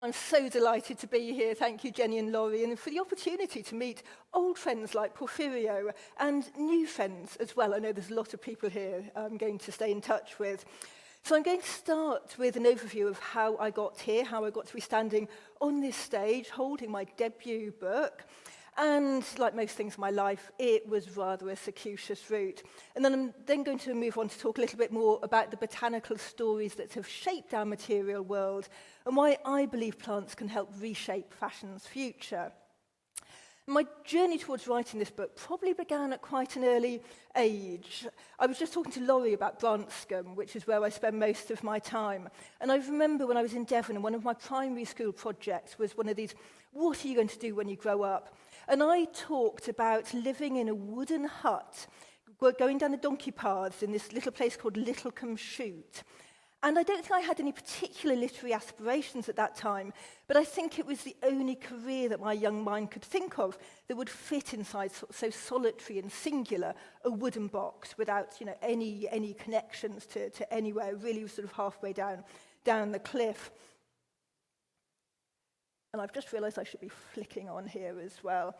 I'm so delighted to be here. Thank you, Jenny and Laurie, and for the opportunity to meet old friends like Porfirio and new friends as well. I know there's a lot of people here I'm going to stay in touch with. So I'm going to start with an overview of how I got here, how I got to be standing on this stage, holding my debut book. And like most things in my life, it was rather a circuitous route. And then I'm then going to move on to talk a little bit more about the botanical stories that have shaped our material world and why I believe plants can help reshape fashion's future. My journey towards writing this book probably began at quite an early age. I was just talking to Laurie about Branscombe, which is where I spend most of my time. And I remember when I was in Devon, and one of my primary school projects was one of these, what are you going to do when you grow up? And I talked about living in a wooden hut, going down the donkey paths in this little place called Littlecombe Shoot. And I don't think I had any particular literary aspirations at that time, but I think it was the only career that my young mind could think of that would fit inside so solitary and singular a wooden box without, any connections to anywhere. It really was sort of halfway down the cliff. And I've just realised I should be flicking on here as well.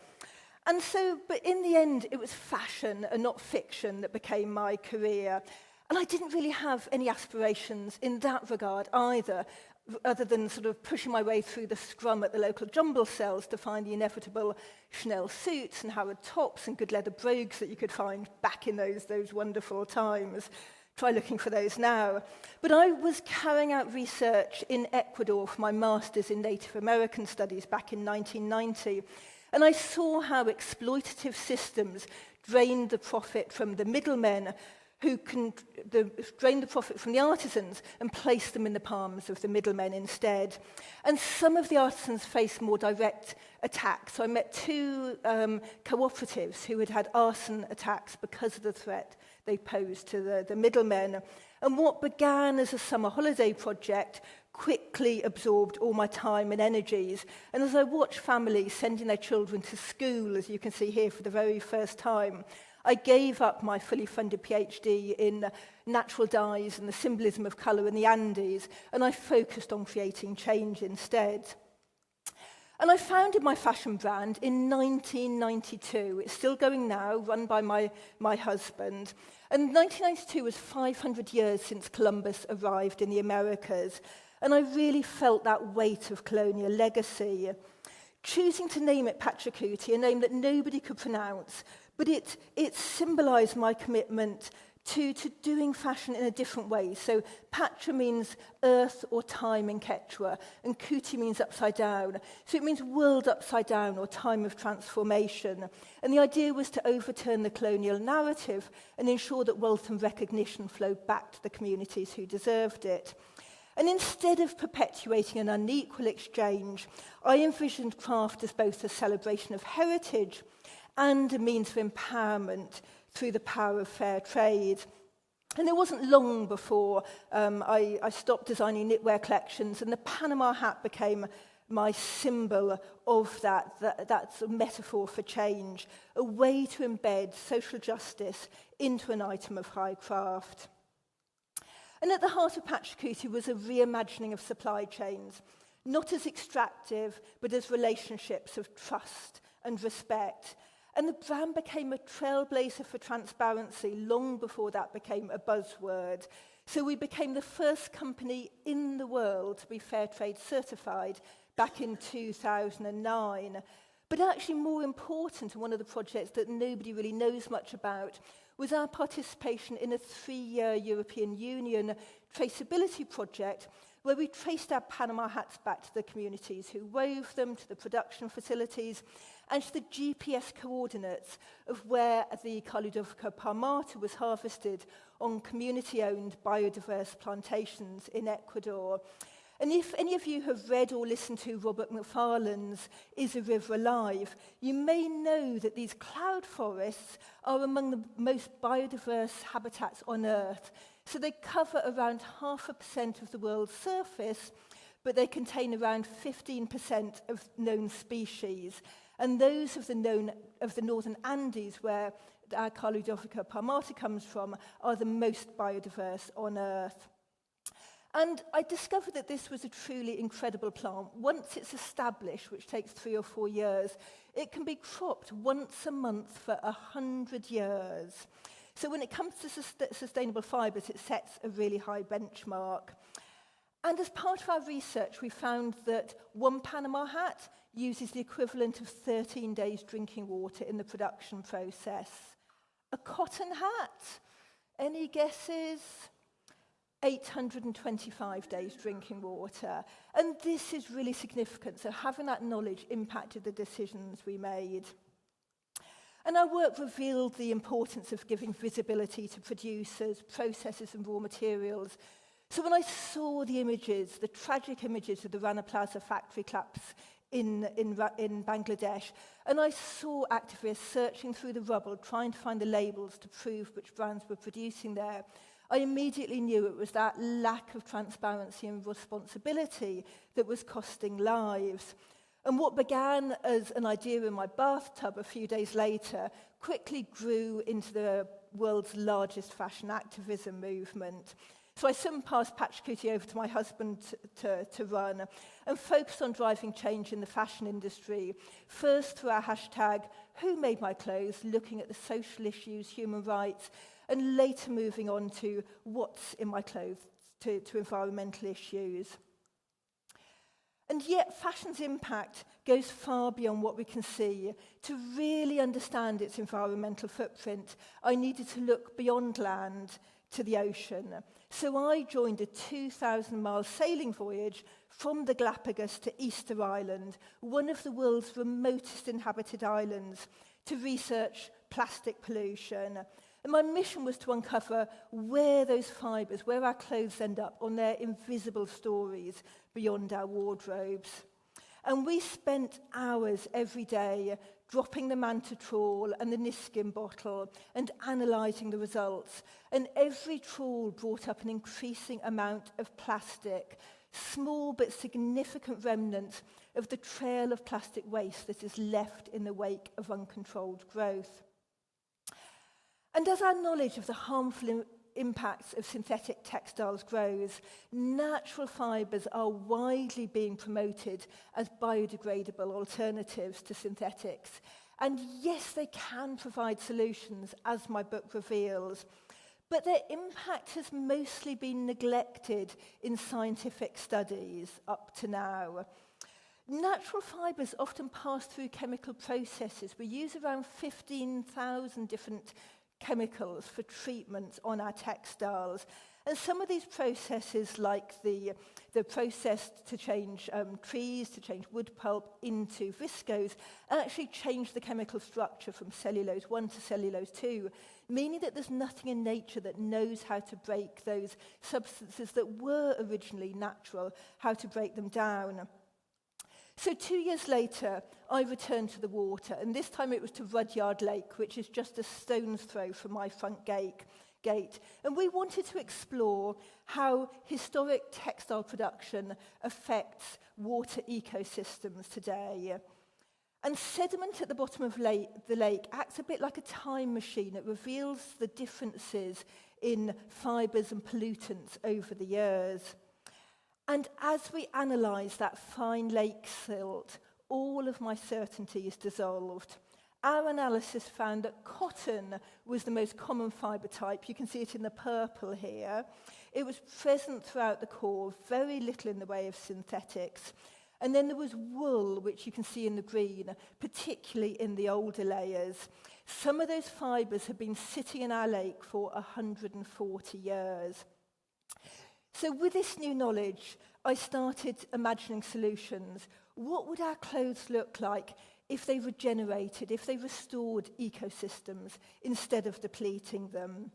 And so, but in the end, it was fashion and not fiction that became my career. And I didn't really have any aspirations in that regard either, other than sort of pushing my way through the scrum at the local jumble cells to find the inevitable Chanel suits and Harrod tops and good leather brogues that you could find back in those wonderful times. Try looking for those now. But I was carrying out research in Ecuador for my master's in Native American Studies back in 1990. And I saw how exploitative systems drained the profit from the middlemen who can drain the profit from the artisans and place them in the palms of the middlemen instead. And some of the artisans faced more direct attacks. So I met two cooperatives who had had arson attacks because of the threat they posed to the middlemen. And what began as a summer holiday project quickly absorbed all my time and energies. And as I watched families sending their children to school, as you can see here for the very first time, I gave up my fully funded PhD in natural dyes and the symbolism of colour in the Andes, and I focused on creating change instead. And I founded my fashion brand in 1992. It's still going now, run by my husband. And 1992 was 500 years since Columbus arrived in the Americas, and I really felt that weight of colonial legacy. Choosing to name it Pachacuti, a name that nobody could pronounce, but it symbolised my commitment to doing fashion in a different way. So Pacha means earth or time in Quechua, and Kuti means upside down. So it means world upside down or time of transformation. And the idea was to overturn the colonial narrative and ensure that wealth and recognition flowed back to the communities who deserved it. And instead of perpetuating an unequal exchange, I envisioned craft as both a celebration of heritage and a means of empowerment through the power of fair trade. And it wasn't long before I stopped designing knitwear collections, and the Panama hat became my symbol of that sort of metaphor for change, a way to embed social justice into an item of high craft. And at the heart of Pachacuti was a reimagining of supply chains, not as extractive, but as relationships of trust and respect. And the brand became a trailblazer for transparency long before that became a buzzword. So we became the first company in the world to be fair trade certified back in 2009. But actually more important, and one of the projects that nobody really knows much about, was our participation in a 3-year European Union traceability project where we traced our Panama hats back to the communities who wove them, to the production facilities, and to the GPS coordinates of where the Caludovica palmata was harvested on community-owned biodiverse plantations in Ecuador. And if any of you have read or listened to Robert Macfarlane's Is a River Alive, you may know that these cloud forests are among the most biodiverse habitats on Earth. So they cover around 0.5% of the world's surface, but they contain around 15% of known species. And those of the northern Andes, where our Caludovica palmata comes from, are the most biodiverse on Earth. And I discovered that this was a truly incredible plant. Once it's established, which takes 3 or 4 years, it can be cropped once a month for 100 years. So when it comes to sustainable fibres, it sets a really high benchmark. And as part of our research, we found that one Panama hat uses the equivalent of 13 days drinking water in the production process. A cotton hat, any guesses? 825 days drinking water. And this is really significant, so having that knowledge impacted the decisions we made. And our work revealed the importance of giving visibility to producers, processes and raw materials. So when I saw the images, the tragic images of the Rana Plaza factory collapse in Bangladesh, and I saw activists searching through the rubble, trying to find the labels to prove which brands were producing there, I immediately knew it was that lack of transparency and responsibility that was costing lives. And what began as an idea in my bathtub a few days later quickly grew into the world's largest fashion activism movement. So I soon passed Pachacuti over to my husband to run and focused on driving change in the fashion industry, first through our hashtag, Who Made My Clothes, looking at the social issues, human rights, and later moving on to what's in my clothes, to environmental issues. And yet fashion's impact goes far beyond what we can see. To really understand its environmental footprint, I needed to look beyond land to the ocean. So I joined a 2,000-mile sailing voyage from the Galapagos to Easter Island, one of the world's remotest inhabited islands, to research plastic pollution. And my mission was to uncover where those fibres, where our clothes end up on their invisible stories beyond our wardrobes. And we spent hours every day dropping the manta trawl and the Niskin bottle and analysing the results. And every trawl brought up an increasing amount of plastic, small but significant remnants of the trail of plastic waste that is left in the wake of uncontrolled growth. And as our knowledge of the harmful impacts of synthetic textiles grows, natural fibres are widely being promoted as biodegradable alternatives to synthetics. And yes, they can provide solutions, as my book reveals, but their impact has mostly been neglected in scientific studies up to now. Natural fibres often pass through chemical processes. We use around 15,000 different chemicals for treatment on our textiles. And some of these processes, like the process to change trees, to change wood pulp into viscose, actually change the chemical structure from cellulose 1 to cellulose 2, meaning that there's nothing in nature that knows how to break those substances that were originally natural, how to break them down. So 2 years later, I returned to the water, and this time it was to Rudyard Lake, which is just a stone's throw from my front gate. And we wanted to explore how historic textile production affects water ecosystems today. And sediment at the bottom of the lake acts a bit like a time machine. It reveals the differences in fibres and pollutants over the years. And as we analysed that fine lake silt, all of my certainties dissolved. Our analysis found that cotton was the most common fibre type. You can see it in the purple here. It was present throughout the core, very little in the way of synthetics. And then there was wool, which you can see in the green, particularly in the older layers. Some of those fibres have been sitting in our lake for 140 years. So with this new knowledge, I started imagining solutions. What would our clothes look like if they regenerated, if they restored ecosystems instead of depleting them?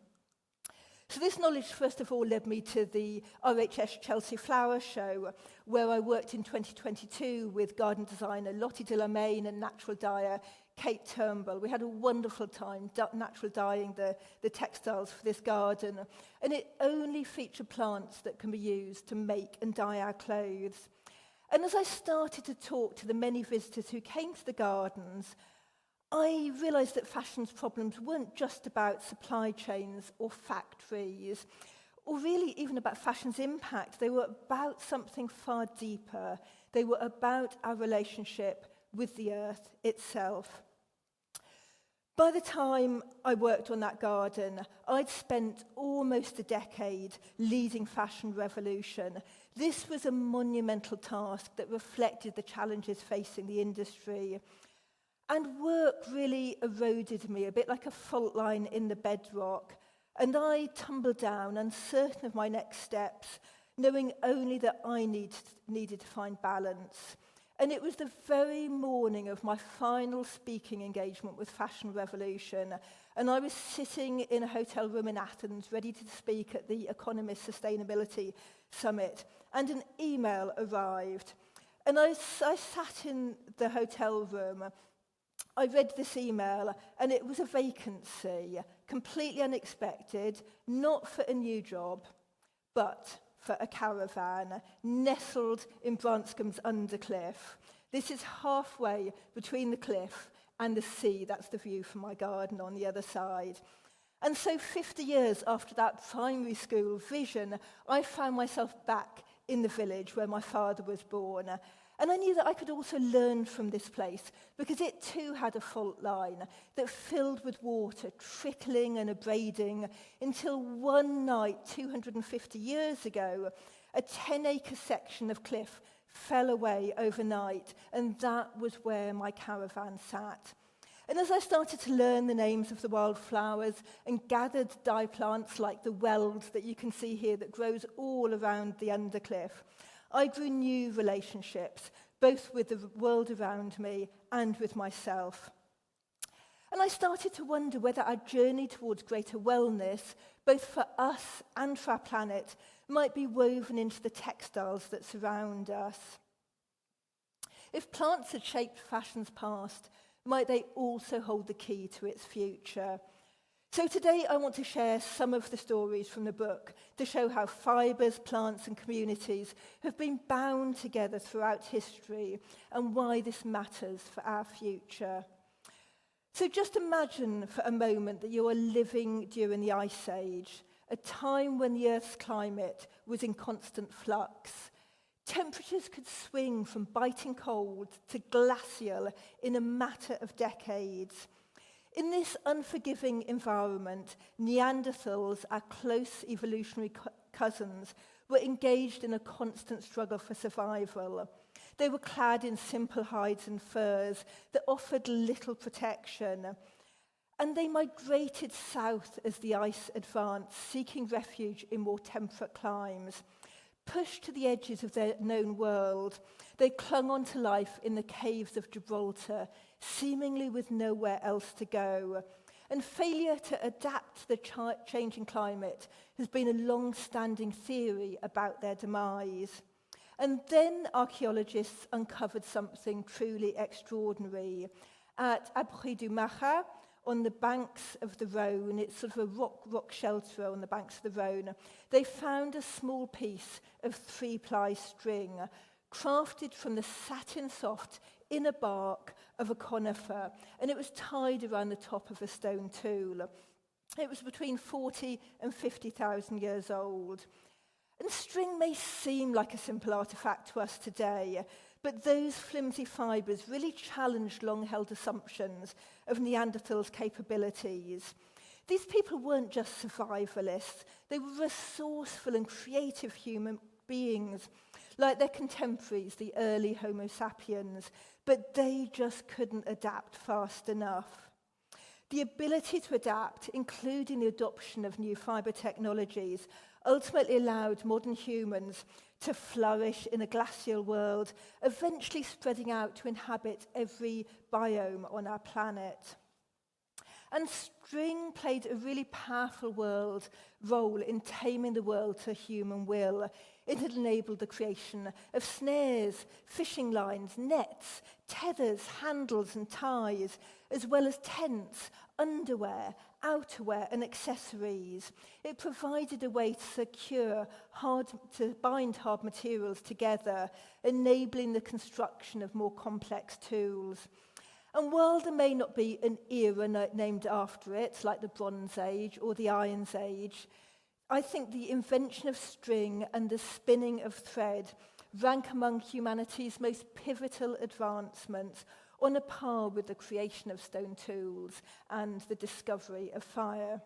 So this knowledge, first of all, led me to the RHS Chelsea Flower Show, where I worked in 2022 with garden designer Lottie de la Main and natural dyer Kate Turnbull. We had a wonderful time natural dyeing the textiles for this garden, and it only featured plants that can be used to make and dye our clothes. And as I started to talk to the many visitors who came to the gardens, I realised that fashion's problems weren't just about supply chains or factories. or really even about fashion's impact. They were about something far deeper. They were about our relationship with the earth itself. By the time I worked on that garden, I'd spent almost a decade leading fashion revolution. This was a monumental task that reflected the challenges facing the industry. And work really eroded me, a bit like a fault line in the bedrock. And I tumbled down, uncertain of my next steps, knowing only that I needed to find balance. And it was the very morning of my final speaking engagement with Fashion Revolution, and I was sitting in a hotel room in Athens, ready to speak at the Economist Sustainability Summit, and an email arrived. And I sat in the hotel room. I read this email, and it was a vacancy, completely unexpected, not for a new job, but for a caravan nestled in Branscombe's Undercliff. This is halfway between the cliff and the sea. That's the view from my garden on the other side. And so 50 years after that primary school vision, I found myself back in the village where my father was born. And I knew that I could also learn from this place because it too had a fault line that filled with water, trickling and abrading, until one night, 250 years ago, a 10-acre section of cliff fell away overnight, and that was where my caravan sat. And as I started to learn the names of the wildflowers and gathered dye plants like the weld that you can see here that grows all around the Undercliff, I grew new relationships, both with the world around me and with myself. And I started to wonder whether our journey towards greater wellness, both for us and for our planet, might be woven into the textiles that surround us. If plants had shaped fashion's past, might they also hold the key to its future? So today I want to share some of the stories from the book to show how fibres, plants and communities have been bound together throughout history and why this matters for our future. So just imagine for a moment that you are living during the Ice Age, a time when the Earth's climate was in constant flux. Temperatures could swing from biting cold to glacial in a matter of decades. In this unforgiving environment, Neanderthals, our close evolutionary cousins, were engaged in a constant struggle for survival. They were clad in simple hides and furs that offered little protection. And they migrated south as the ice advanced, seeking refuge in more temperate climes. Pushed to the edges of their known world, they clung on to life in the caves of Gibraltar, seemingly with nowhere else to go. And failure to adapt to the changing climate has been a long-standing theory about their demise. And then archaeologists uncovered something truly extraordinary. At Abri du Macha, on the banks of the Rhone, it's sort of a rock shelter on the banks of the Rhone, they found a small piece of 3-ply string crafted from the satin-soft inner bark of a conifer, and it was tied around the top of a stone tool. It was between 40 and 50,000 years old. And string may seem like a simple artifact to us today, but those flimsy fibres really challenged long-held assumptions of Neanderthals' capabilities. These people weren't just survivalists, they were resourceful and creative human beings, like their contemporaries, the early Homo sapiens, but they just couldn't adapt fast enough. The ability to adapt, including the adoption of new fibre technologies, ultimately allowed modern humans to flourish in a glacial world, eventually spreading out to inhabit every biome on our planet. And string played a really powerful role in taming the world to human will. It had enabled the creation of snares, fishing lines, nets, tethers, handles and ties, as well as tents, underwear, outerwear and accessories. It provided a way to bind hard materials together, enabling the construction of more complex tools. And while there may not be an era named after it, like the Bronze Age or the Iron Age, I think the invention of string and the spinning of thread rank among humanity's most pivotal advancements, on a par with the creation of stone tools and the discovery of fire.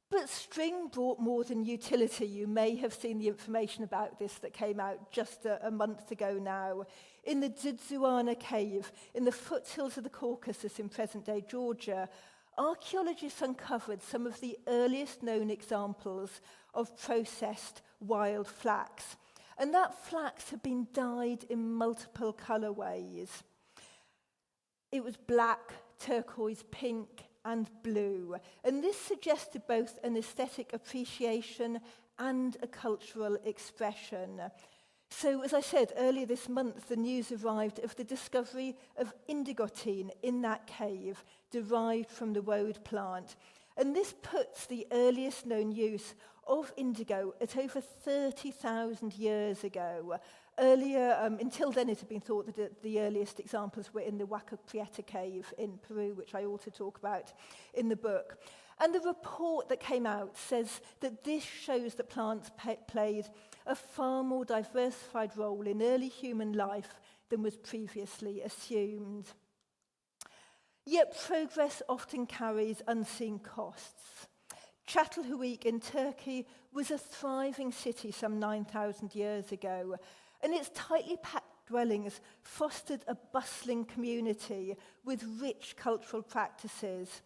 But string brought more than utility. You may have seen the information about this that came out just a month ago now. In the Dzudzuana cave, in the foothills of the Caucasus in present-day Georgia, archaeologists uncovered some of the earliest known examples of processed wild flax. And that flax had been dyed in multiple colorways. It was black, turquoise, pink, and blue. And this suggested both an aesthetic appreciation and a cultural expression. So, as I said, earlier this month, the news arrived of the discovery of indigotine in that cave, derived from the woad plant. And this puts the earliest known use of indigo at over 30,000 years ago. Earlier, until then, it had been thought that the earliest examples were in the Huaca Prieta cave in Peru, which I also talk about in the book. And the report that came out says that this shows that plants played a far more diversified role in early human life than was previously assumed. Yet progress often carries unseen costs. Çatalhöyük in Turkey was a thriving city some 9,000 years ago, and its tightly packed dwellings fostered a bustling community with rich cultural practices.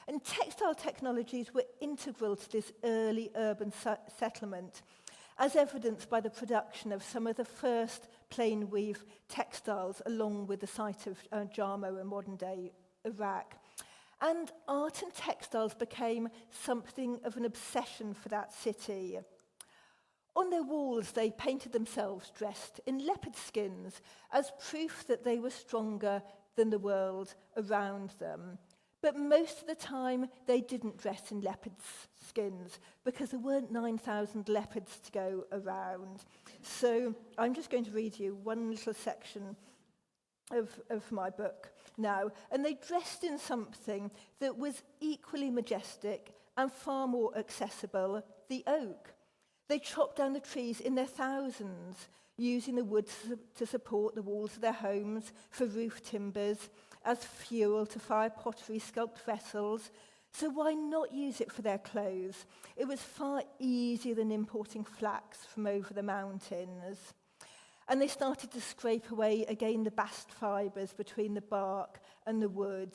And textile technologies were integral to this early urban settlement, as evidenced by the production of some of the first plain weave textiles along with the site of Jarmo in modern-day Iraq. And art and textiles became something of an obsession for that city. On their walls, they painted themselves dressed in leopard skins as proof that they were stronger than the world around them. But most of the time, they didn't dress in leopard skins because there weren't 9,000 leopards to go around. So I'm just going to read you one little section of my book now. And they dressed in something that was equally majestic and far more accessible, the oak. They chopped down the trees in their thousands, using the wood to support the walls of their homes, for roof timbers, as fuel to fire pottery, sculpt vessels. So why not use it for their clothes? It was far easier than importing flax from over the mountains. And they started to scrape away again the bast fibres between the bark and the wood.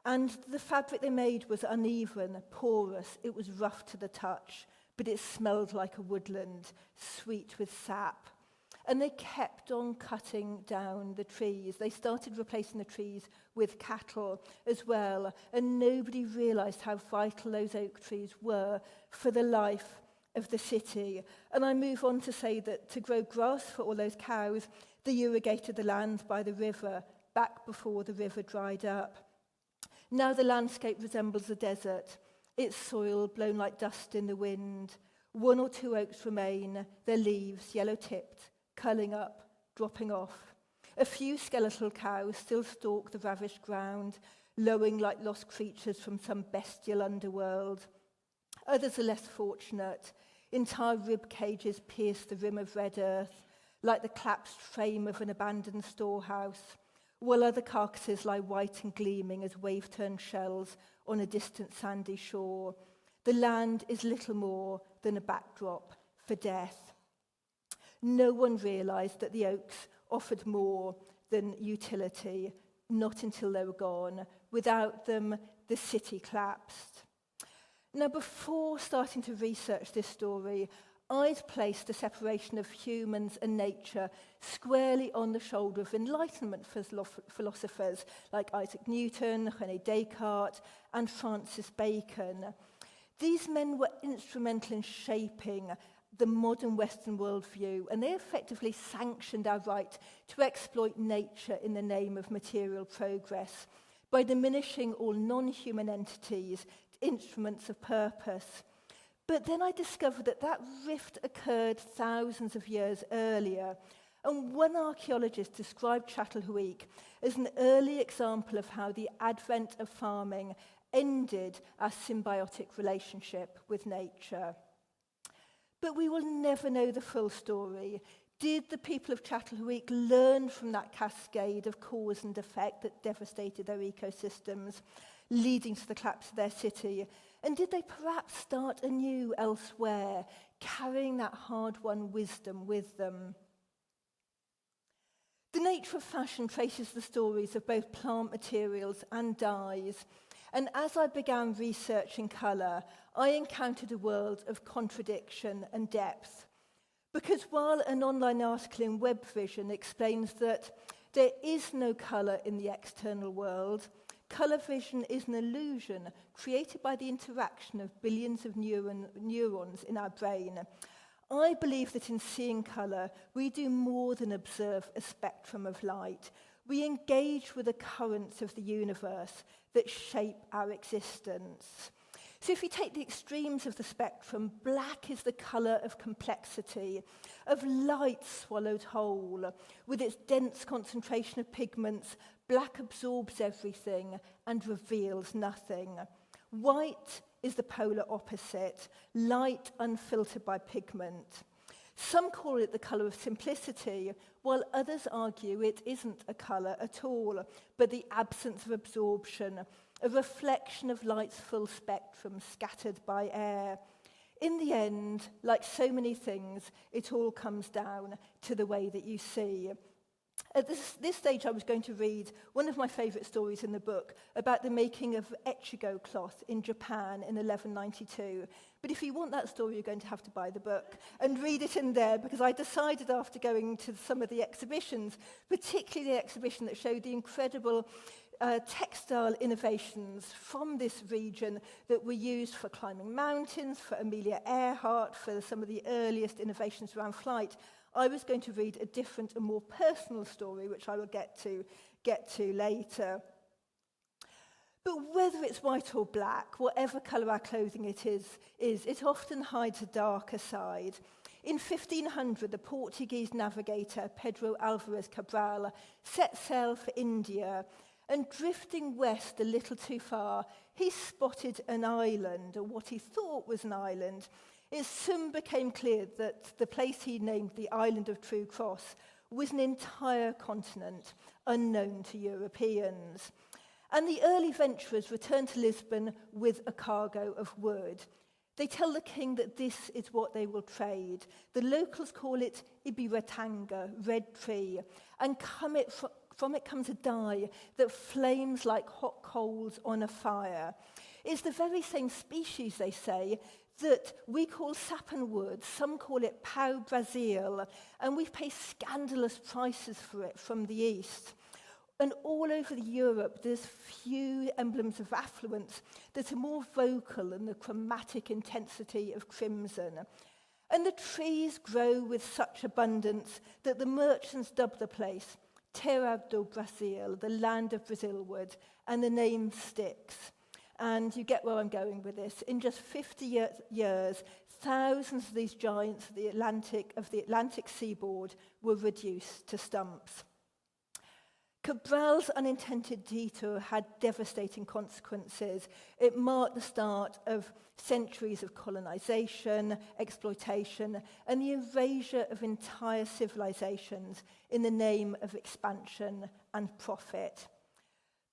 And the fabric they made was uneven, porous, it was rough to the touch, but it smelled like a woodland, sweet with sap. And they kept on cutting down the trees. They started replacing the trees with cattle as well, and nobody realised how vital those oak trees were for the life of the city. And I move on to say that to grow grass for all those cows, they irrigated the land by the river, back before the river dried up. Now the landscape resembles a desert, its soil blown like dust in the wind. One or two oaks remain, their leaves yellow-tipped, curling up, dropping off. A few skeletal cows still stalk the ravished ground, lowing like lost creatures from some bestial underworld. Others are less fortunate. Entire rib cages pierce the rim of red earth, like the collapsed frame of an abandoned storehouse, while other carcasses lie white and gleaming as wave-turned shells on a distant sandy shore. The land is little more than a backdrop for death. No one realised that the oaks offered more than utility, not until they were gone. Without them, the city collapsed. Now, before starting to research this story, I'd placed the separation of humans and nature squarely on the shoulder of Enlightenment philosophers like Isaac Newton, René Descartes, and Francis Bacon. These men were instrumental in shaping the modern Western worldview, and they effectively sanctioned our right to exploit nature in the name of material progress by diminishing all non-human entities to instruments of purpose. But then I discovered that that rift occurred thousands of years earlier, and one archaeologist described Çatalhöyük as an early example of how the advent of farming ended our symbiotic relationship with nature. But we will never know the full story. Did the people of Chatelherault learn from that cascade of cause and effect that devastated their ecosystems, leading to the collapse of their city? And did they perhaps start anew elsewhere, carrying that hard-won wisdom with them? The nature of fashion traces the stories of both plant materials and dyes. And as I began researching colour, I encountered a world of contradiction and depth. Because while an online article in Web Vision explains that there is no colour in the external world, colour vision is an illusion created by the interaction of billions of neurons in our brain. I believe that in seeing colour, we do more than observe a spectrum of light. We engage with the currents of the universe that shape our existence. So if you take the extremes of the spectrum, black is the colour of complexity, of light swallowed whole. With its dense concentration of pigments, black absorbs everything and reveals nothing. White is the polar opposite, light unfiltered by pigment. Some call it the colour of simplicity, while others argue it isn't a colour at all, but the absence of absorption, a reflection of light's full spectrum scattered by air. In the end, like so many things, it all comes down to the way that you see. At this stage, I was going to read one of my favourite stories in the book about the making of echigo cloth in Japan in 1192. But if you want that story, you're going to have to buy the book and read it in there, because I decided after going to some of the exhibitions, particularly the exhibition that showed the incredible textile innovations from this region that were used for climbing mountains, for Amelia Earhart, for some of the earliest innovations around flight, I was going to read a different and more personal story, which I will get to later. But whether it's white or black, whatever colour our clothing it is, it often hides a darker side. In 1500, the Portuguese navigator Pedro Álvares Cabral set sail for India, and drifting west a little too far, he spotted an island, or what he thought was an island. It soon became clear that the place he named the Island of True Cross was an entire continent unknown to Europeans. And the early venturers returned to Lisbon with a cargo of wood. They tell the king that this is what they will trade. The locals call it Ibiratanga, red tree, and from it comes a dye that flames like hot coals on a fire. It's the very same species, they say, that we call sappanwood. Some call it pau-brasil, and we pay scandalous prices for it from the east. And all over Europe, there's few emblems of affluence that are more vocal than the chromatic intensity of crimson. And the trees grow with such abundance that the merchants dub the place Terra do Brasil, the land of Brazilwood, and the name sticks. And you get where I'm going with this. In just 50 years, thousands of these giants of the Atlantic seaboard were reduced to stumps. Cabral's unintended detour had devastating consequences. It marked the start of centuries of colonization, exploitation, and the erasure of entire civilizations in the name of expansion and profit.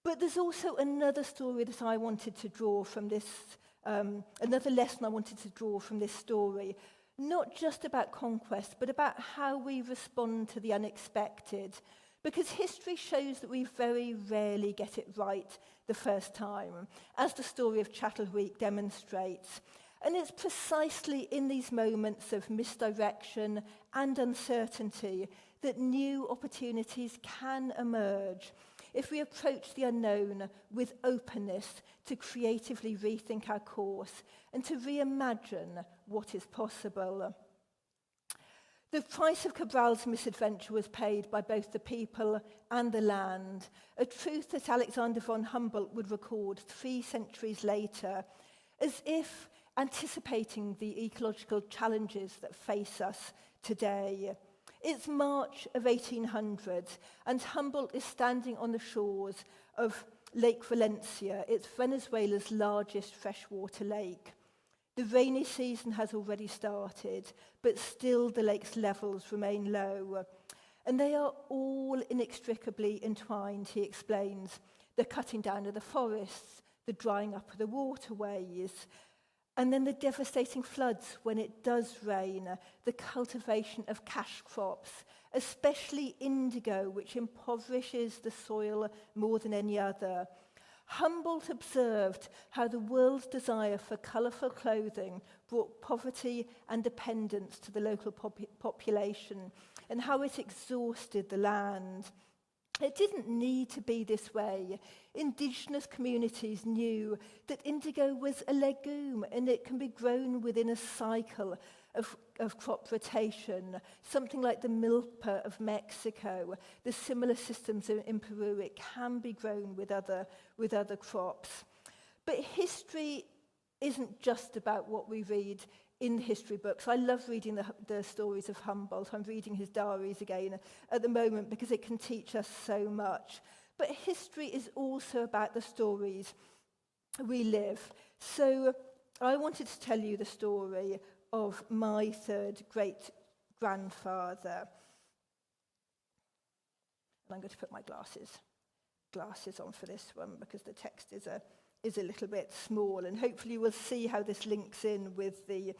But there's also another story that I wanted to draw from this, another lesson I wanted to draw from this story, not just about conquest, but about how we respond to the unexpected. Because history shows that we very rarely get it right the first time, as the story of Chatelherault demonstrates. And it's precisely in these moments of misdirection and uncertainty that new opportunities can emerge if we approach the unknown with openness to creatively rethink our course and to reimagine what is possible. The price of Cabral's misadventure was paid by both the people and the land, a truth that Alexander von Humboldt would record 3 centuries later, as if anticipating the ecological challenges that face us today. It's March of 1800, and Humboldt is standing on the shores of Lake Valencia. It's Venezuela's largest freshwater lake. The rainy season has already started, but still the lake's levels remain low. And they are all inextricably entwined, he explains. The cutting down of the forests, the drying up of the waterways, and then the devastating floods when it does rain, the cultivation of cash crops, especially indigo, which impoverishes the soil more than any other. Humboldt observed how the world's desire for colourful clothing brought poverty and dependence to the local population, and how it exhausted the land. It didn't need to be this way. Indigenous communities knew that indigo was a legume and it can be grown within a cycle of crop rotation, something like the milpa of Mexico. The similar systems in Peru, it can be grown with other crops. But history isn't just about what we read in history books. I love reading the stories of Humboldt. I'm reading his diaries again at the moment because it can teach us so much. But history is also about the stories we live. So I wanted to tell you the story of my third great-grandfather. And I'm going to put my glasses on for this one because the text is a little bit small, and hopefully you will see how this links in with the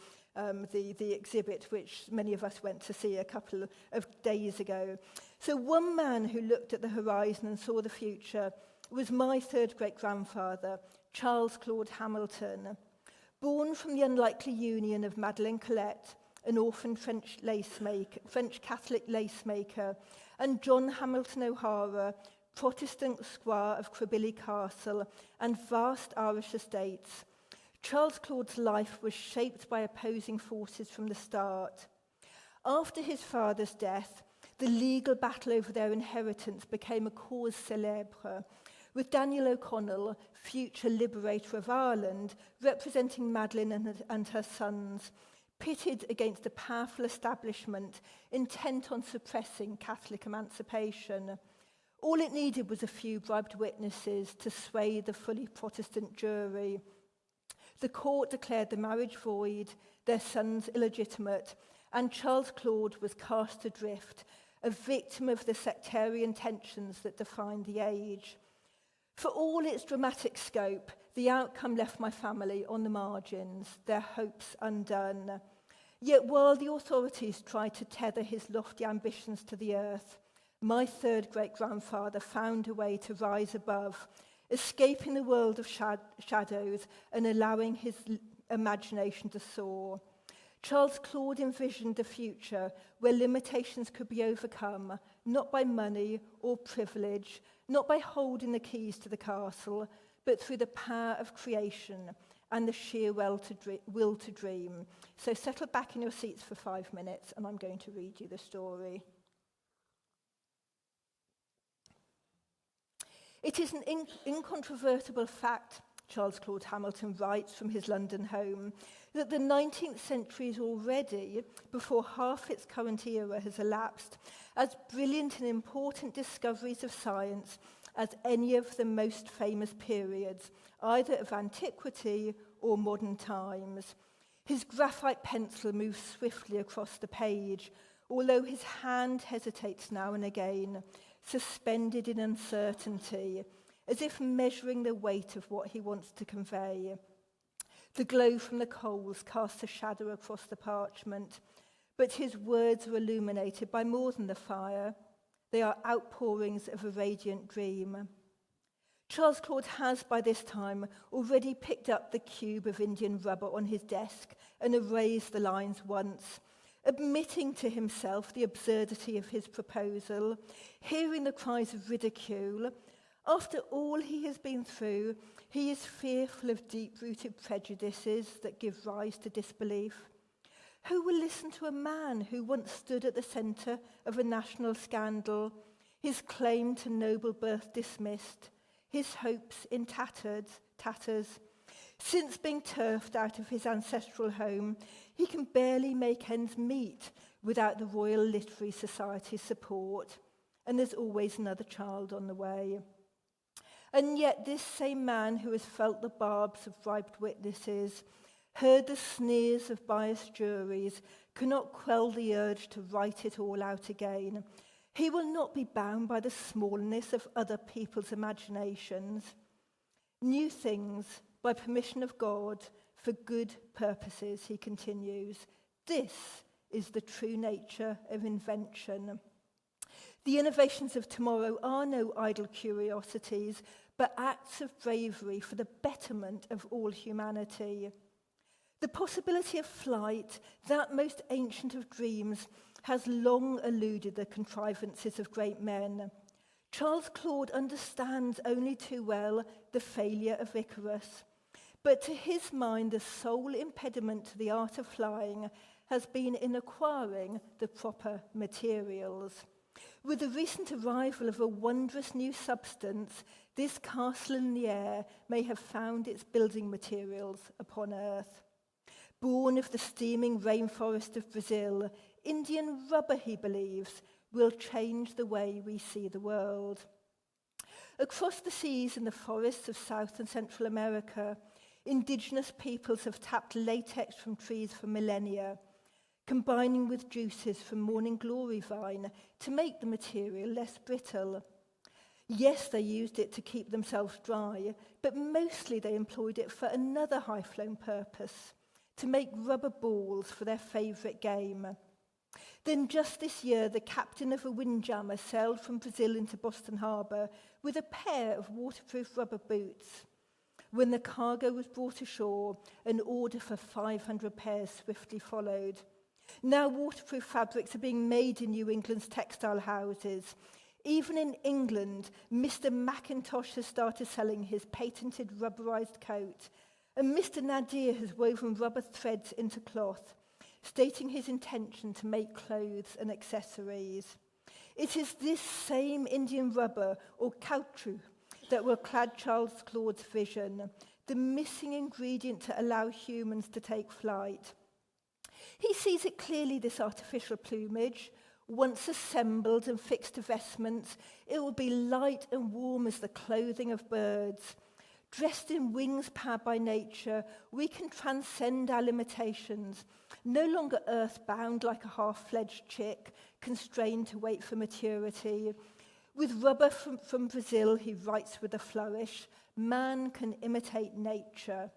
exhibit which many of us went to see a couple of days ago. So one man who looked at the horizon and saw the future was my third great-grandfather, Charles Claude Hamilton. Born from the unlikely union of Madeleine Colette, an orphan French Catholic lace maker, and John Hamilton O'Hara, Protestant squire of Cribbilly Castle and vast Irish estates, Charles Claude's life was shaped by opposing forces from the start. After his father's death, the legal battle over their inheritance became a cause célèbre, with Daniel O'Connell, future liberator of Ireland, representing Madeleine and her sons, pitted against a powerful establishment intent on suppressing Catholic emancipation. All it needed was a few bribed witnesses to sway the fully Protestant jury. The court declared the marriage void, their sons illegitimate, and Charles Claude was cast adrift, a victim of the sectarian tensions that defined the age. For all its dramatic scope, the outcome left my family on the margins, their hopes undone. Yet while the authorities tried to tether his lofty ambitions to the earth, my third great-grandfather found a way to rise above, escaping the world of shadows and allowing his imagination to soar. Charles Claude envisioned a future where limitations could be overcome, not by money or privilege, not by holding the keys to the castle, but through the power of creation and the sheer will to dream. So settle back in your seats for 5 minutes, and I'm going to read you the story. It is an incontrovertible fact, Charles Claude Hamilton writes from his London home, that the 19th century is already, before half its current era has elapsed, as brilliant and important discoveries of science as any of the most famous periods, either of antiquity or modern times. His graphite pencil moves swiftly across the page, although his hand hesitates now and again, suspended in uncertainty, as if measuring the weight of what he wants to convey. The glow from the coals casts a shadow across the parchment, but his words are illuminated by more than the fire. They are outpourings of a radiant dream. Charles Claude has, by this time, already picked up the cube of Indian rubber on his desk and erased the lines once, admitting to himself the absurdity of his proposal, hearing the cries of ridicule. After all he has been through, he is fearful of deep-rooted prejudices that give rise to disbelief. Who will listen to a man who once stood at the centre of a national scandal, his claim to noble birth dismissed, his hopes in tatters? Since being turfed out of his ancestral home, he can barely make ends meet without the Royal Literary Society's support, and there's always another child on the way. And yet this same man who has felt the barbs of bribed witnesses, heard the sneers of biased juries, cannot quell the urge to write it all out again. He will not be bound by the smallness of other people's imaginations. New things, by permission of God, for good purposes, he continues. This is the true nature of invention. The innovations of tomorrow are no idle curiosities, but acts of bravery for the betterment of all humanity. The possibility of flight, that most ancient of dreams, has long eluded the contrivances of great men. Charles Claude understands only too well the failure of Icarus, but to his mind the sole impediment to the art of flying has been in acquiring the proper materials. With the recent arrival of a wondrous new substance, this castle in the air may have found its building materials upon earth. Born of the steaming rainforest of Brazil, Indian rubber, he believes, will change the way we see the world. Across the seas and the forests of South and Central America, indigenous peoples have tapped latex from trees for millennia, combining with juices from morning glory vine to make the material less brittle. Yes, they used it to keep themselves dry, but mostly they employed it for another high-flown purpose, to make rubber balls for their favourite game. Then just this year, the captain of a windjammer sailed from Brazil into Boston Harbour with a pair of waterproof rubber boots. When the cargo was brought ashore, an order for 500 pairs swiftly followed. Now waterproof fabrics are being made in New England's textile houses. Even in England, Mr. Macintosh has started selling his patented rubberized coat, and Mr. Nadir has woven rubber threads into cloth, stating his intention to make clothes and accessories. It is this same Indian rubber, or caoutchouc, that will clad Charles Claude's vision, the missing ingredient to allow humans to take flight. He sees it clearly, this artificial plumage. Once assembled and fixed to vestments, it will be light and warm as the clothing of birds. Dressed in wings powered by nature, we can transcend our limitations, no longer earthbound like a half-fledged chick, constrained to wait for maturity. With rubber from Brazil, he writes with a flourish, man can imitate nature.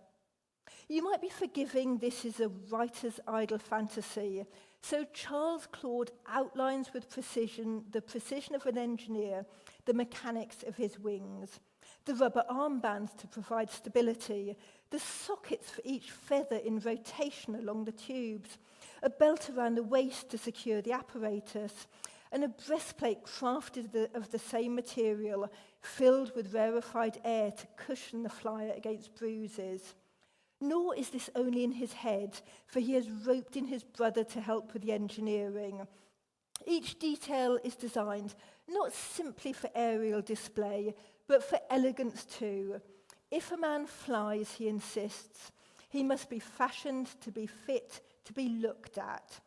You might be forgiving this is a writer's idle fantasy. So Charles Claude outlines with precision, the precision of an engineer, the mechanics of his wings. The rubber armbands to provide stability, the sockets for each feather in rotation along the tubes, a belt around the waist to secure the apparatus, and a breastplate crafted of the same material, filled with rarefied air to cushion the flyer against bruises. Nor is this only in his head, for he has roped in his brother to help with the engineering. Each detail is designed not simply for aerial display, but for elegance too. If a man flies, he insists, he must be fashioned to be fit to be looked at.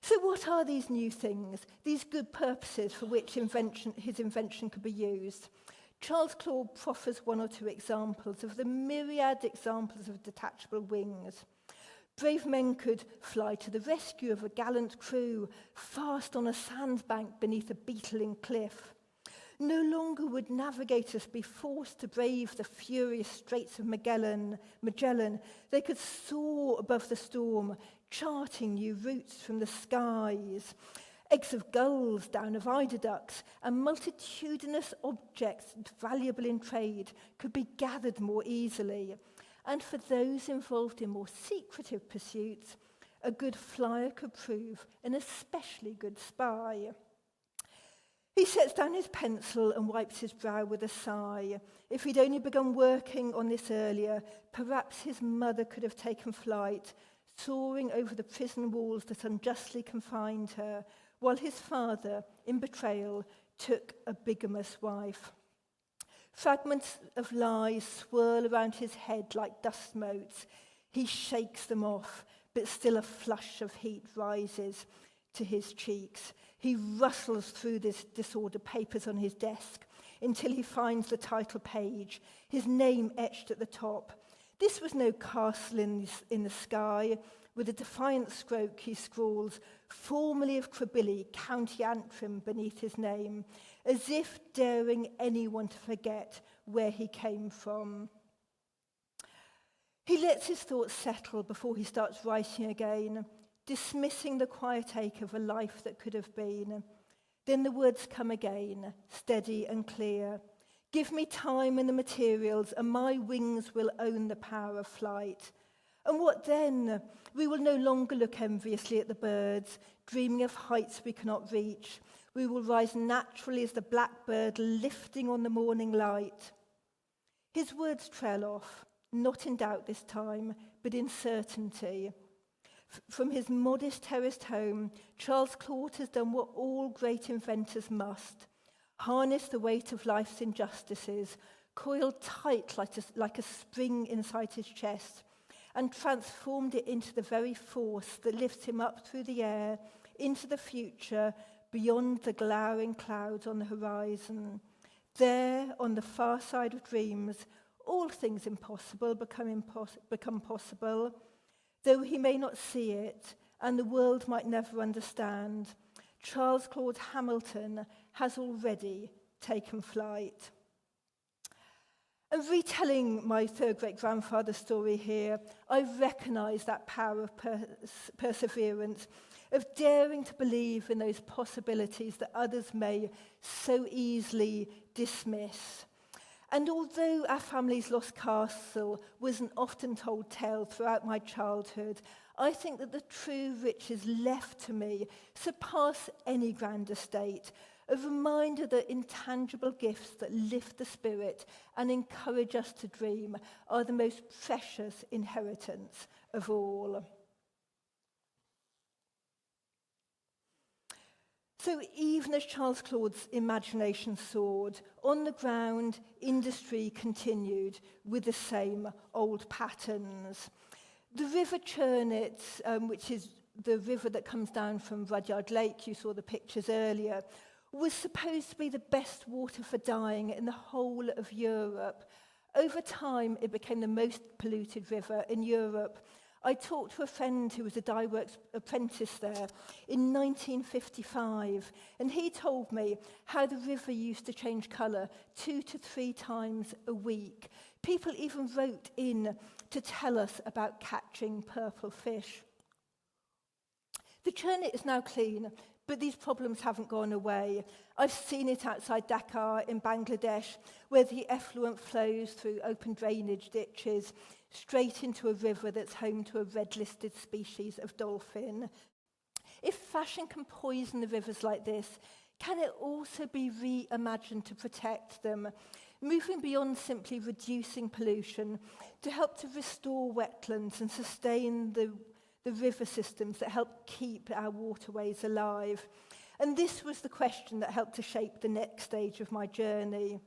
So what are these new things, these good purposes for which his invention could be used? Charles Claude proffers one or two examples of the myriad examples of detachable wings. Brave men could fly to the rescue of a gallant crew, fast on a sandbank beneath a beetling cliff. No longer would navigators be forced to brave the furious Straits of Magellan. They could soar above the storm, charting new routes from the skies. Eggs of gulls down of eider ducks, and multitudinous objects valuable in trade could be gathered more easily. And for those involved in more secretive pursuits, a good flyer could prove an especially good spy. He sets down his pencil and wipes his brow with a sigh. If he'd only begun working on this earlier, perhaps his mother could have taken flight, soaring over the prison walls that unjustly confined her, while his father, in betrayal, took a bigamous wife. Fragments of lies swirl around his head like dust motes. He shakes them off, but still a flush of heat rises to his cheeks. He rustles through this disordered papers on his desk. until he finds the title page, his name etched at the top. This was no castle in the sky. With a defiant stroke, he scrawls, "Formerly of Cribbilly, County Antrim," beneath his name, as if daring anyone to forget where he came from. He lets his thoughts settle before he starts writing again, dismissing the quiet ache of a life that could have been. Then the words come again, steady and clear. "Give me time and the materials, and my wings will own the power of flight." And what then? We will no longer look enviously at the birds, dreaming of heights we cannot reach. We will rise naturally as the blackbird lifting on the morning light. His words trail off, not in doubt this time, but in certainty. From his modest terraced home, Charles Claude has done what all great inventors must: harness the weight of life's injustices, coiled tight like a spring inside his chest, and transformed it into the very force that lifts him up through the air, into the future, beyond the glowering clouds on the horizon. There, on the far side of dreams, all things impossible become possible. Though he may not see it, and the world might never understand, Charles Claude Hamilton has already taken flight. And retelling my third-great-grandfather's story here, I recognise that power of perseverance, of daring to believe in those possibilities that others may so easily dismiss. And although our family's lost castle was an often told tale throughout my childhood, I think that the true riches left to me surpass any grand estate, a reminder that intangible gifts that lift the spirit and encourage us to dream are the most precious inheritance of all. So even as Charles Claude's imagination soared, on the ground, industry continued with the same old patterns. The River Churnet, which is the river that comes down from Rudyard Lake, you saw the pictures earlier, was supposed to be the best water for dyeing in the whole of Europe. Over time, it became the most polluted river in Europe. I talked to a friend who was a dye works apprentice there in 1955, and he told me how the river used to change colour 2 to 3 times a week. People even wrote in to tell us about catching purple fish. The Churnet is now clean, but these problems haven't gone away. I've seen it outside Dhaka in Bangladesh, where the effluent flows through open drainage ditches straight into a river that's home to a red-listed species of dolphin. If fashion can poison the rivers like this, can it also be reimagined to protect them, moving beyond simply reducing pollution to help to restore wetlands and sustain the river systems that help keep our waterways alive? And this was the question that helped to shape the next stage of my journey.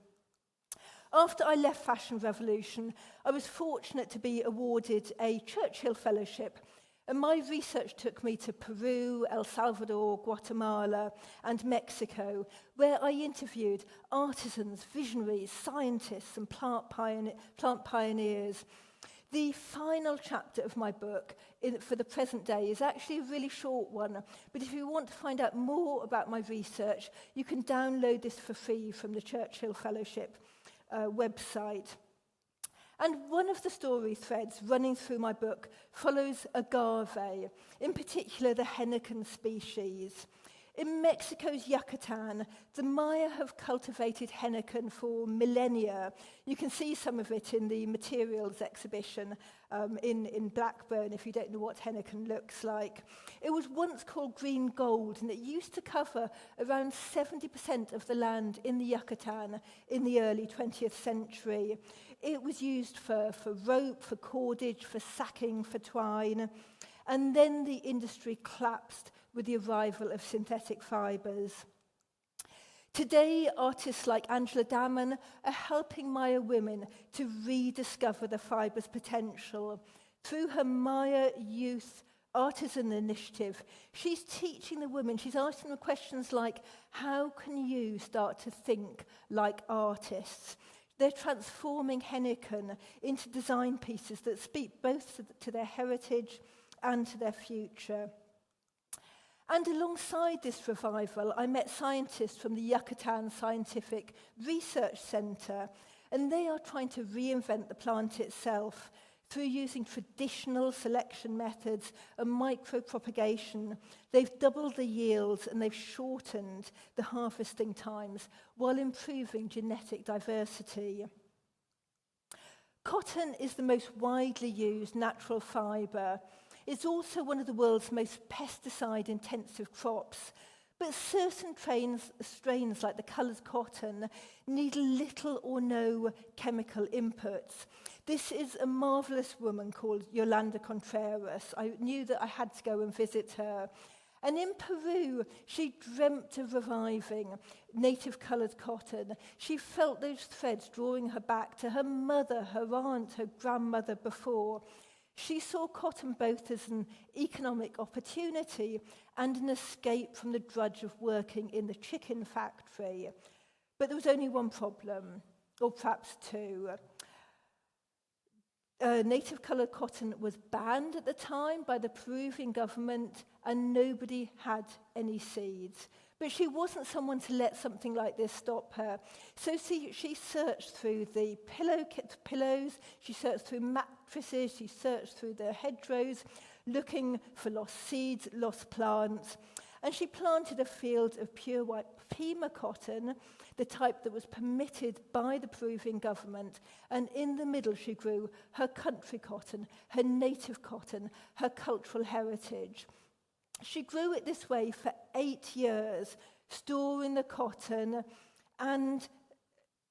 After I left Fashion Revolution, I was fortunate to be awarded a Churchill Fellowship, and my research took me to Peru, El Salvador, Guatemala, and Mexico, where I interviewed artisans, visionaries, scientists, and plant pioneers. The final chapter of my book, for the present day, is actually a really short one, but if you want to find out more about my research, you can download this for free from the Churchill Fellowship website. And one of the story threads running through my book follows agave, in particular the henequen species. In Mexico's Yucatan, the Maya have cultivated henequen for millennia. You can see some of it in the materials exhibition in Blackburn, if you don't know what henequen looks like. It was once called green gold, and it used to cover around 70% of the land in the Yucatan in the early 20th century. It was used for rope, for cordage, for sacking, for twine. And then the industry collapsed with the arrival of synthetic fibres. Today, artists like Angela Daman are helping Maya women to rediscover the fibre's potential. Through her Maya Youth artisan initiative. She's teaching the women, she's asking them questions like, how can you start to think like artists? They're transforming Henneken into design pieces that speak both to their heritage and to their future. And alongside this revival, I met scientists from the Yucatan Scientific Research Center, and they are trying to reinvent the plant itself through using traditional selection methods and micropropagation. They've doubled the yields and they've shortened the harvesting times while improving genetic diversity. Cotton is the most widely used natural fibre. It's also one of the world's most pesticide-intensive crops, but certain strains like the coloured cotton need little or no chemical inputs. This is a marvellous woman called Yolanda Contreras. I knew that I had to go and visit her. And in Peru, she dreamt of reviving native coloured cotton. She felt those threads drawing her back to her mother, her aunt, her grandmother before. She saw cotton both as an economic opportunity and an escape from the drudge of working in the chicken factory. But there was only one problem, or perhaps two. Native coloured cotton was banned at the time by the Peruvian government, and nobody had any seeds. But she wasn't someone to let something like this stop her. So she searched through the pillows, she searched through mattresses, she searched through the hedgerows, looking for lost seeds, lost plants. And she planted a field of pure white Pima cotton, the type that was permitted by the Peruvian government. And in the middle she grew her country cotton, her native cotton, her cultural heritage. She grew it this way for 8 years, storing the cotton, and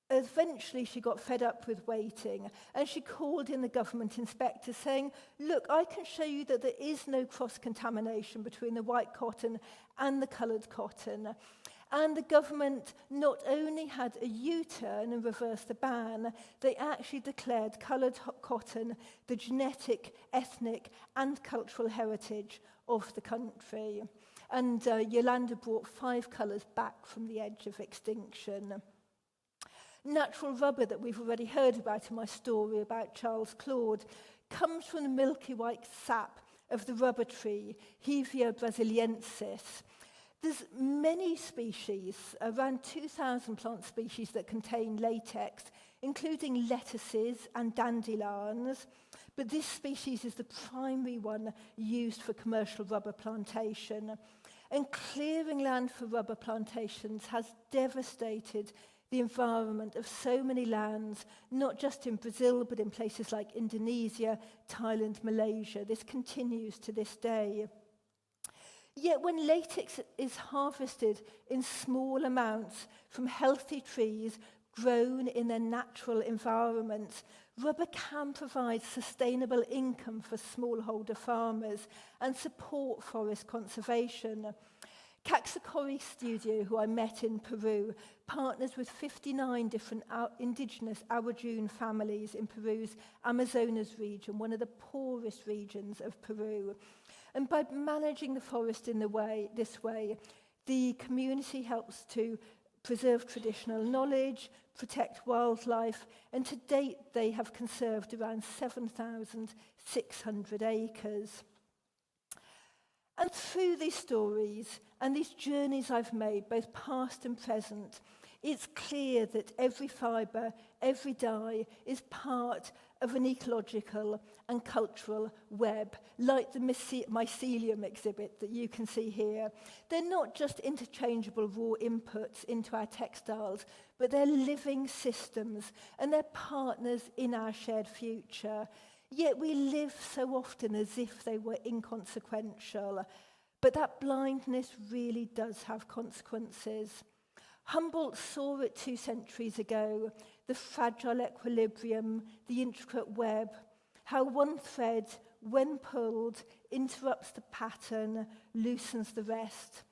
eventually she got fed up with waiting, and she called in the government inspector saying, look, I can show you that there is no cross-contamination between the white cotton and the coloured cotton. And the government not only had a U-turn and reversed the ban, they actually declared coloured cotton the genetic, ethnic and cultural heritage of the country. And Yolanda brought 5 colours back from the edge of extinction. Natural rubber that we've already heard about in my story about Charles Claude comes from the milky white sap of the rubber tree, Hevea brasiliensis. There's many species, around 2,000 plant species that contain latex, including lettuces and dandelions, but this species is the primary one used for commercial rubber plantation. And clearing land for rubber plantations has devastated the environment of so many lands, not just in Brazil, but in places like Indonesia, Thailand, Malaysia. This continues to this day. Yet when latex is harvested in small amounts from healthy trees grown in their natural environments, rubber can provide sustainable income for smallholder farmers and support forest conservation. Caxacori Studio, who I met in Peru, partners with 59 different indigenous Awajun families in Peru's Amazonas region, one of the poorest regions of Peru. And by managing the forest in this way, the community helps to preserve traditional knowledge, protect wildlife, and to date they have conserved around 7,600 acres. And through these stories and these journeys I've made, both past and present, it's clear that every fibre, every dye is part of an ecological and cultural web, like the mycelium exhibit that you can see here. They're not just interchangeable raw inputs into our textiles, but they're living systems and they're partners in our shared future. Yet we live so often as if they were inconsequential. But that blindness really does have consequences. Humboldt saw it 2 centuries ago, the fragile equilibrium, the intricate web, how one thread, when pulled, interrupts the pattern, loosens the rest.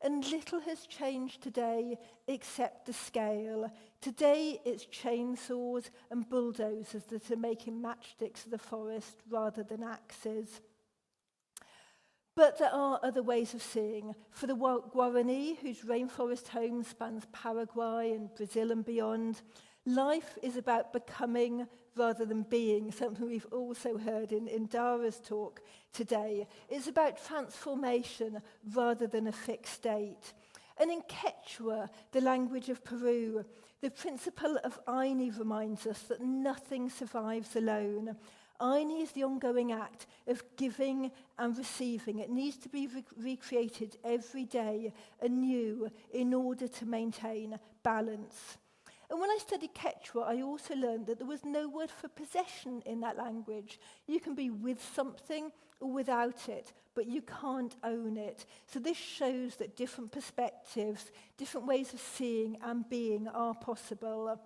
And little has changed today except the scale. Today it's chainsaws and bulldozers that are making matchsticks of the forest rather than axes. But there are other ways of seeing. For the Guarani, whose rainforest home spans Paraguay and Brazil and beyond, life is about becoming rather than being, something we've also heard in Dara's talk today. It's about transformation rather than a fixed state. And in Quechua, the language of Peru, the principle of Aini reminds us that nothing survives alone. Aini is the ongoing act of giving and receiving. It needs to be recreated every day anew in order to maintain balance. And when I studied Quechua, I also learned that there was no word for possession in that language. You can be with something or without it, but you can't own it. So this shows that different perspectives, different ways of seeing and being are possible.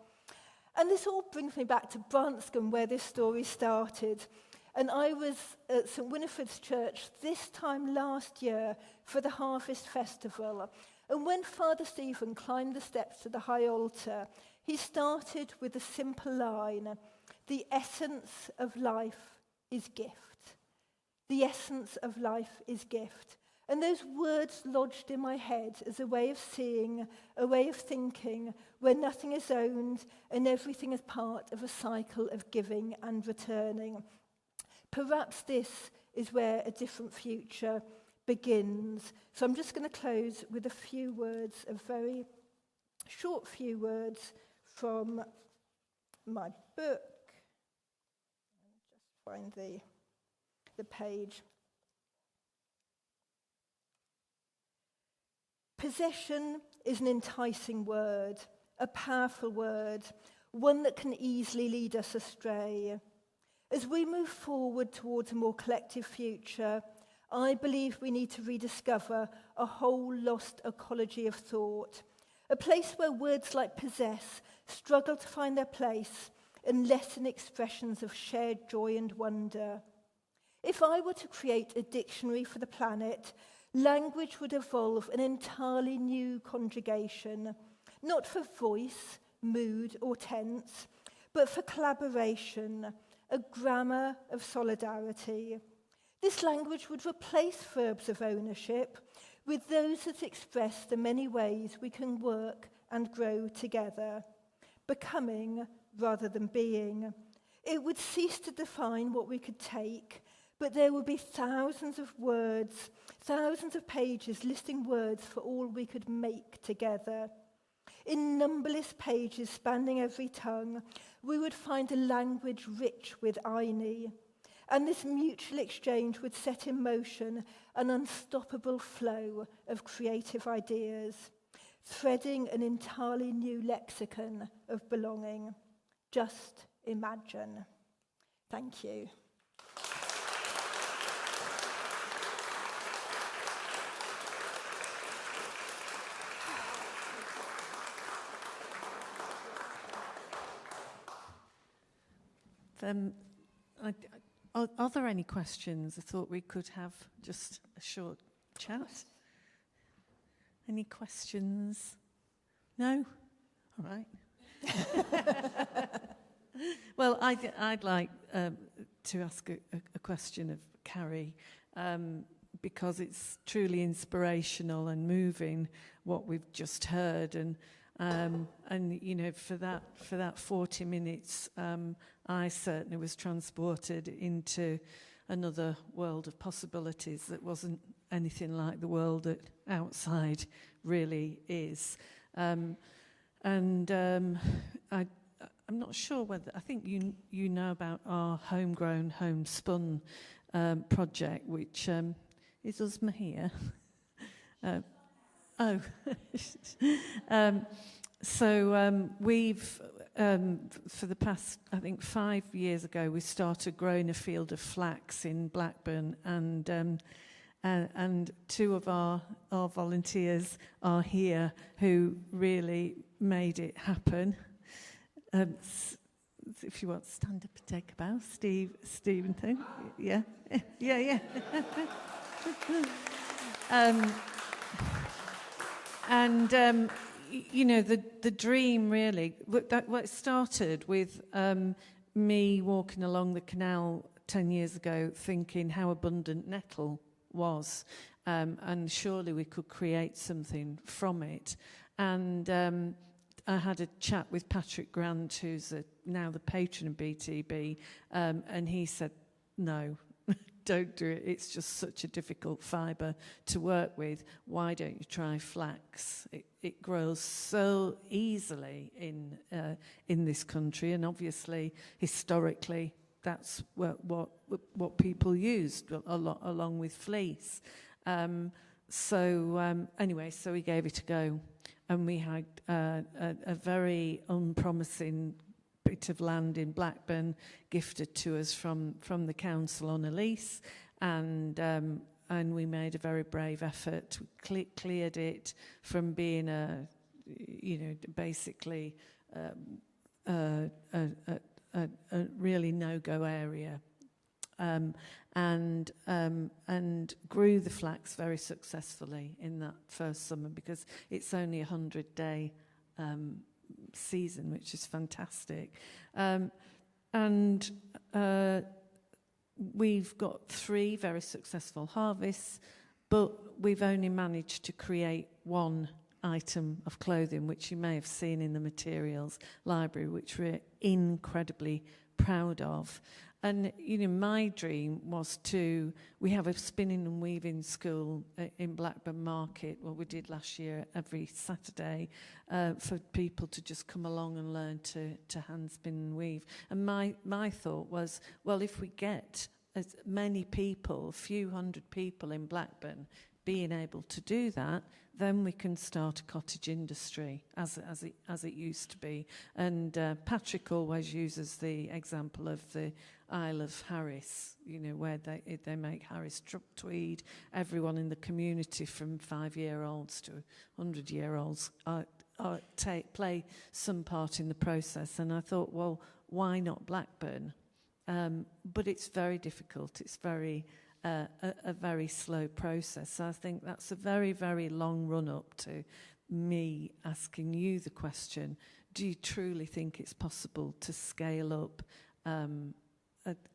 And this all brings me back to Branscombe, where this story started. And I was at St Winifred's Church this time last year for the Harvest Festival. And when Father Stephen climbed the steps to the high altar, he started with a simple line: the essence of life is gift. The essence of life is gift. And those words lodged in my head as a way of seeing, a way of thinking, where nothing is owned and everything is part of a cycle of giving and returning. Perhaps this is where a different future begins. So I'm just going to close with a few words, a very short few words from my book. Just find the page. Possession is an enticing word, a powerful word, one that can easily lead us astray. As we move forward towards a more collective future, I believe we need to rediscover a whole lost ecology of thought, a place where words like possess struggle to find their place and lessen expressions of shared joy and wonder. If I were to create a dictionary for the planet, language would evolve an entirely new conjugation, not for voice, mood, or tense, but for collaboration, a grammar of solidarity. This language would replace verbs of ownership with those that express the many ways we can work and grow together, becoming rather than being. It would cease to define what we could take, but there would be thousands of words, thousands of pages listing words for all we could make together. In numberless pages spanning every tongue, we would find a language rich with Aini, and this mutual exchange would set in motion an unstoppable flow of creative ideas, threading an entirely new lexicon of belonging. Just imagine. Thank you. Are there any questions? I thought we could have just a short chat. Any questions? No? All right. Well, I'd like to ask a question of Carrie, because it's truly inspirational and moving what we've just heard, and you know, for that 40 minutes, I certainly was transported into another world of possibilities that wasn't anything like the world that outside really is. I'm not sure whether, I think you know about our homegrown, homespun project, which is us here. So we've, for the past, I think 5 years ago, we started growing a field of flax in Blackburn, and two of our volunteers are here who really made it happen. If you want to stand up and take a bow, Stephen thing, yeah. You know, the dream really, what started with me walking along the canal 10 years ago thinking how abundant nettle was, and surely we could create something from it. And I had a chat with Patrick Grant, who's now the patron of BTB, and he said, no, don't do it. It's just such a difficult fibre to work with. Why don't you try flax? It grows so easily in this country, and obviously, historically, that's what people used a lot, along with fleece. Anyway, so we gave it a go, and we had a very unpromising bit of land in Blackburn gifted to us from the council on a lease, and we made a very brave effort. We cleared it from being basically a really no-go area, and grew the flax very successfully in that first summer, because it's only a 100-day season, which is fantastic. We've got 3 very successful harvests, but we've only managed to create 1 item of clothing, which you may have seen in the materials library, which we're incredibly proud of. And, my dream was we have a spinning and weaving school in Blackburn Market, what we did last year every Saturday, for people to just come along and learn to hand spin and weave. And my thought was, well, if we get as many people, a few hundred people in Blackburn being able to do that, then we can start a cottage industry as it used to be. And Patrick always uses the example of the Isle of Harris, where they make Harris tweed. Everyone in the community, from 5-year-olds to 100-year-olds, play some part in the process. And I thought, well, why not Blackburn? But it's very difficult. It's a very slow process. So I think that's a very, very long run-up to me asking you the question, do you truly think it's possible to scale up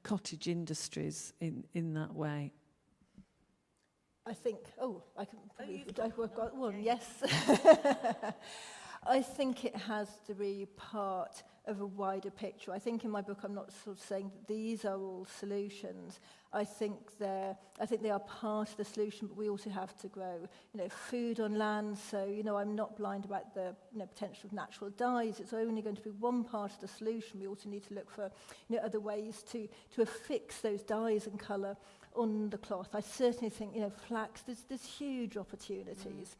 cottage industries in that way? I think, I can probably, I've got one, yes. I think it has to be part of a wider picture. I think in my book I'm not sort of saying that these are all solutions. I think they are part of the solution, but we also have to grow, food on land. So, I'm not blind about the potential of natural dyes. It's only going to be one part of the solution. We also need to look for other ways to affix those dyes and colour on the cloth. I certainly think flax. There's huge opportunities.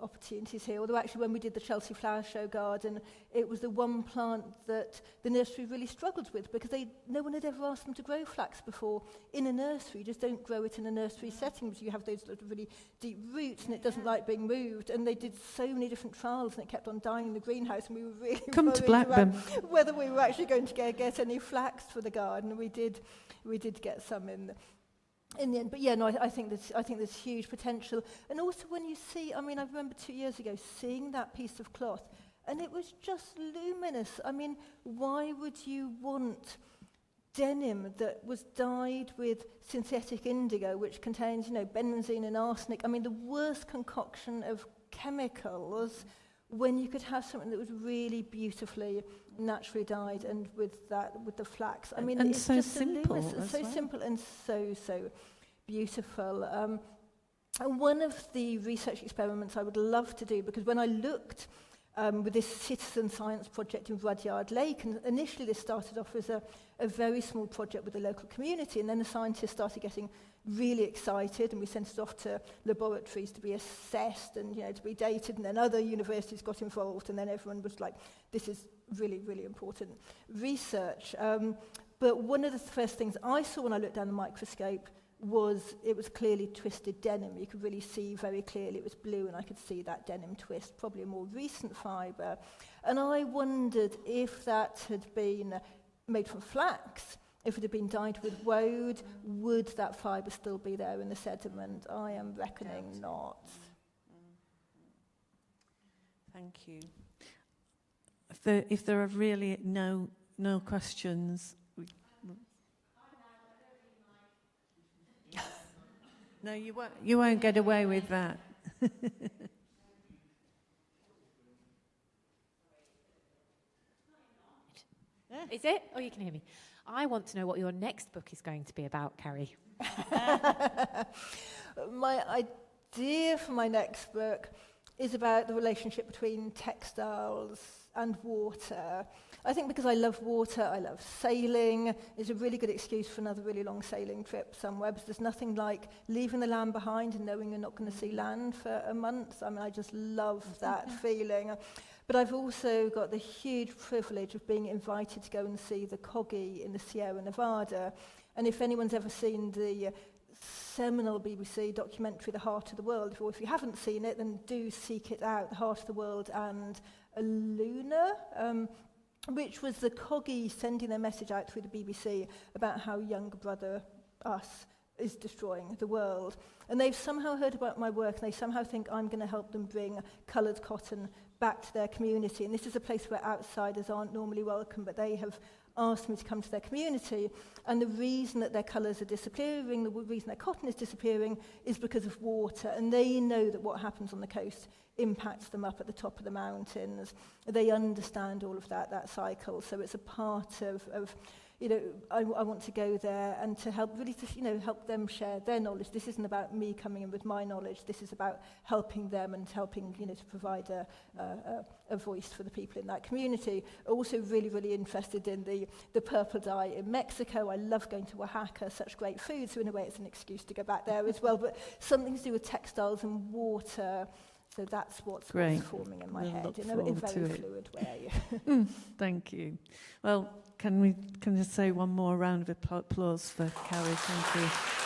Opportunities here, although actually when we did the Chelsea Flower Show garden, it was the one plant that the nursery really struggled with, because no one had ever asked them to grow flax before in a nursery. You just don't grow it in a nursery setting, because you have those really deep roots and it doesn't like being moved. And they did so many different trials and it kept on dying in the greenhouse, and we were really Come to Blackburn. Whether we were actually going to get any flax for the garden. We did get some in the end. But yeah, no, I think there's huge potential. And also when you see, I remember 2 years ago seeing that piece of cloth, and it was just luminous. Why would you want denim that was dyed with synthetic indigo, which contains, benzene and arsenic? The worst concoction of chemicals, when you could have something that was really beautifully naturally dyed, and with the flax. And it's so just simple. It's so simple and so beautiful. And one of the research experiments I would love to do, because when I looked with this citizen science project in Rudyard Lake, and initially this started off as a very small project with the local community, and then the scientists started getting really excited, and we sent it off to laboratories to be assessed and to be dated, and then other universities got involved, and then everyone was like, this is really, really important research. But one of the first things I saw when I looked down the microscope was clearly twisted denim. You could really see very clearly it was blue, and I could see that denim twist, probably a more recent fibre. And I wondered if that had been made from flax, if it had been dyed with woad, would that fibre still be there in the sediment? I am reckoning not. Thank you. If there are really no questions, No, you won't get away with that. Is it? Oh, you can hear me. I want to know what your next book is going to be about, Carrie. My idea for my next book is about the relationship between textiles and water. I think because I love water, I love sailing. It's a really good excuse for another really long sailing trip somewhere, because there's nothing like leaving the land behind and knowing you're not going to see land for a month. I mean, I just love that feeling. But I've also got the huge privilege of being invited to go and see the Coggy in the Sierra Nevada. And if anyone's ever seen the seminal BBC documentary, The Heart of the World, or if you haven't seen it, then do seek it out, The Heart of the World and a Luna, which was the Coggy sending their message out through the BBC about how younger brother us is destroying the world. And they've somehow heard about my work, and they somehow think I'm going to help them bring coloured cotton back to their community. And this is a place where outsiders aren't normally welcome, but they have asked me to come to their community. And the reason that their colours are disappearing, the reason their cotton is disappearing, is because of water. And they know that what happens on the coast impacts them up at the top of the mountains. They understand all of that cycle. So it's a part of you know, I want to go there and to help, really to, you know, help them share their knowledge. This isn't about me coming in with my knowledge. This is about helping them and helping, you know, to provide a voice for the people in that community. Also really, really interested in the purple dye in Mexico. I love going to Oaxaca, such great food. So in a way, it's an excuse to go back there as well. But something to do with textiles and water. So that's what's forming in my head in a very fluid way. Thank you. Well, can I say one more round of applause for Carrie? Thank you.